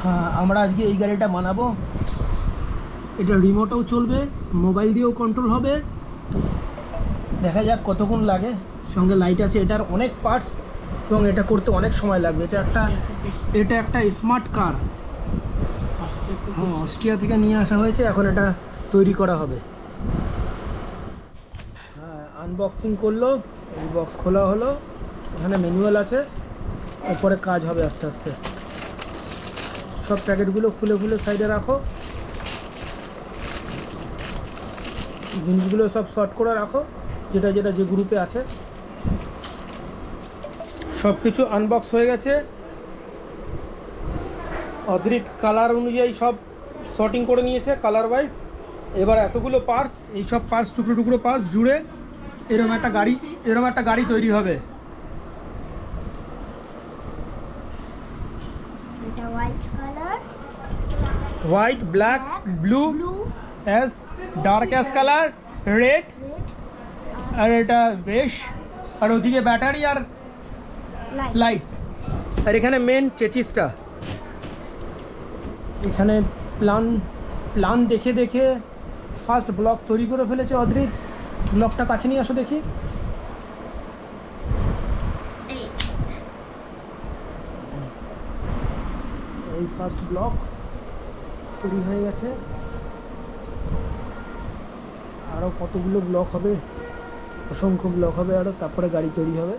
হ্যাঁ, আমরা আজকে এই গাড়িটা বানাবো। এটা রিমোটও চলবে, মোবাইল দিয়েও কন্ট্রোল হবে। দেখা যাক কতক্ষণ লাগে। সঙ্গে লাইট আছে, এটার অনেক পার্টস এবং এটা করতে অনেক সময় লাগবে। এটা একটা স্মার্ট কার। হ্যাঁ, অস্ট্রিয়া থেকে নিয়ে আসা হয়েছে, এখন এটা তৈরি করা হবে। হ্যাঁ, আনবক্সিং করলো, এই বক্স খোলা হলো, এখানে ম্যানুয়াল আছে, এরপরে কাজ হবে আস্তে আস্তে। সব প্যাকেটগুলো খুলে খুলে সাইডে রাখো, জিনিসগুলো সব শর্ট করে রাখো, যেটা যেটা যে গ্রুপে আছে। সব কিছু আনবক্স হয়ে গেছে। অদ্রিত কালার অনুযায়ী সব শর্টিং করে নিয়েছে, কালার ওয়াইজ। এবার এতগুলো পার্টস, এই সব পার্টস টুকরো টুকরো পার্টস জুড়ে এরকম একটা গাড়ি তৈরি হবে। এটা white colour, white, black, blue, ash dark ash colour, red, আর এটা বেশ, আর ওদিকে ব্যাটারি আর লাইটস। আর এখানে মেন চেচিসটা, এখানে প্ল্যান দেখে দেখে ফার্স্ট ব্লক তৈরি করে ফেলেছে অদ্রিত। ব্লকটা কাছে নিয়ে আসো দেখি। এই ফার্স্ট ব্লক তৈরি হয়ে গেছে, আরও কতগুলো ব্লক হবে, অসংখ্য ব্লক হবে আরও, তারপরে গাড়ি তৈরি হবে।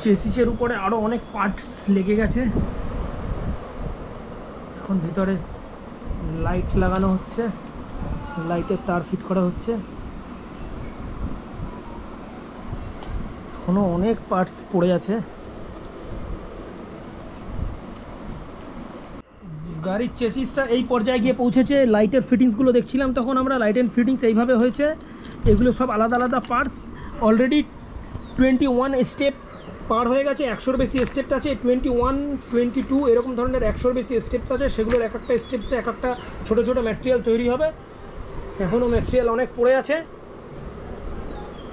চেসিসের উপরে আরও অনেক পার্টস লেগে গেছে। এখন ভিতরে লাইট লাগানো হচ্ছে, লাইটের তার ফিট করা হচ্ছে। এখনো অনেক পার্টস পড়ে আছে। গাড়ির চেসিসটা এই পর্যায়ে গিয়ে পৌঁছেছে। লাইটের ফিটিংসগুলো দেখছিলাম তখন আমরা, লাইটের ফিটিংস এইভাবে হয়েছে। এগুলো সব আলাদা আলাদা পার্টস। অলরেডি 21 স্টেপ পার হয়ে গেছে, 100-র বেশি স্টেপস আছে। 21, 22 এরকম ধরনের 100-র বেশি স্টেপস আছে। সেগুলোর এক একটা স্টেপসে এক একটা ছোটো ছোটো ম্যাটেরিয়াল তৈরি হবে। এখনও ম্যাটেরিয়াল অনেক পড়ে আছে,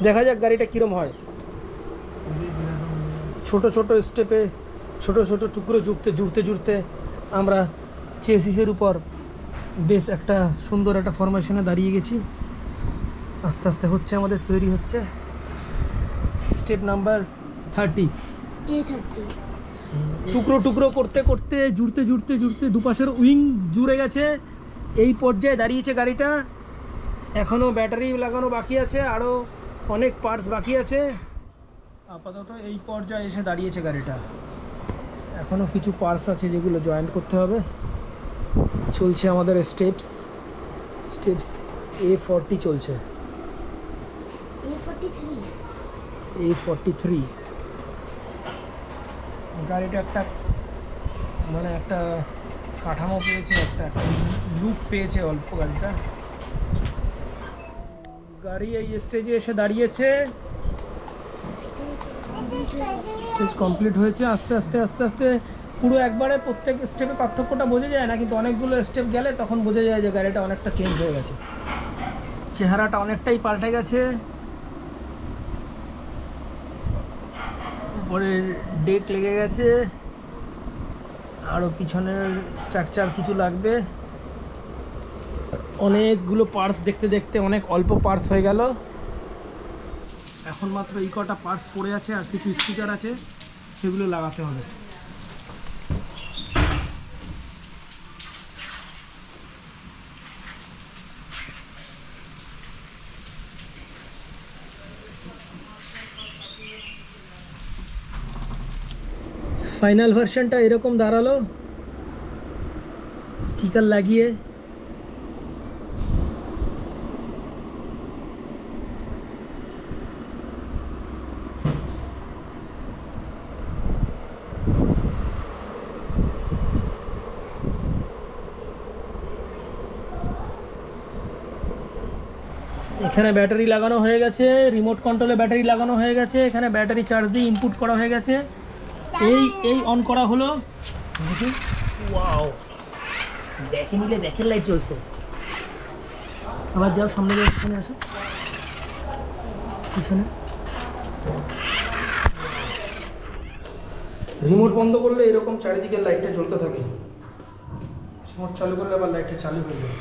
দেখা যাক গাড়িটা কীরকম হয়। ছোট ছোট স্টেপে ছোট ছোট টুকরো জুড়তে আমরা চেসিসের উপর বেশ একটা সুন্দর একটা ফরমেশনে দাঁড়িয়ে গেছি। আস্তে আস্তে হচ্ছে, আমাদের তৈরি হচ্ছে। Step number 30। টুকরো টুকরো করতে করতে জুড়তে দুপাশের উইং জুড়ে গেছে। এই পর্যায়ে দাঁড়িয়েছে গাড়িটা। এখনও ব্যাটারি লাগানো বাকি আছে, আরও অনেক পার্টস বাকি আছে। আপাতত এই পর্যায়ে এসে দাঁড়িয়েছে গাড়িটা। এখনও কিছু পার্টস আছে যেগুলো জয়েন্ট করতে হবে। চলছে আমাদের স্টেপস A40 চলছে, A43। গাড়িটা একটা একটা কাঠামো পেয়েছে, একটা লুক পেয়েছে অল্প গাড়িটা। গাড়ি এই স্টেজে এসে দাঁড়িয়েছে, স্টেজ কমপ্লিট হয়েছে। আস্তে আস্তে পুরো একবারে প্রত্যেক স্টেপে পার্থক্যটা বোঝা যায় না, কিন্তু অনেকগুলো স্টেপ গেলে তখন বোঝা যায় যে গাড়িটা অনেকটা চেঞ্জ হয়ে গেছে, চেহারাটা অনেকটাই পাল্টে গেছে। উপরে ডেক লেগে গেছে, আরও পিছনের স্ট্রাকচার কিছু লাগবে। অনেকগুলো পার্টস দেখতে দেখতে অনেক অল্প পার্টস হয়ে গেল। এখন মাত্র এই কটা পার্টস পড়ে আছে, আর কিছু স্টিকার আছে, সেগুলো লাগাতে হবে। ফাইনাল ভার্সনটা এরকম দাঁড়ালো, স্টিকার লাগিয়ে। এখানে ব্যাটারি লাগানো হয়ে গেছে, রিমোট কন্ট্রোলে ব্যাটারি লাগানো হয়ে গেছে। এখানে ব্যাটারি চার্জ দিয়ে ইনপুট করা হয়ে গেছে। এই অন করা হলো, দেখি। ওয়াও, দেখে নিলে ব্যাকের লাইট জ্বলছে। আবার যাও সামনে, যাও, পিছনে আসো, পিছনে। রিমোট বন্ধ করলে এরকম চারিদিকে লাইটটা জ্বলতে থাকে, রিমোট চালু করলে আবার লাইটটা চালু হয়ে যায়।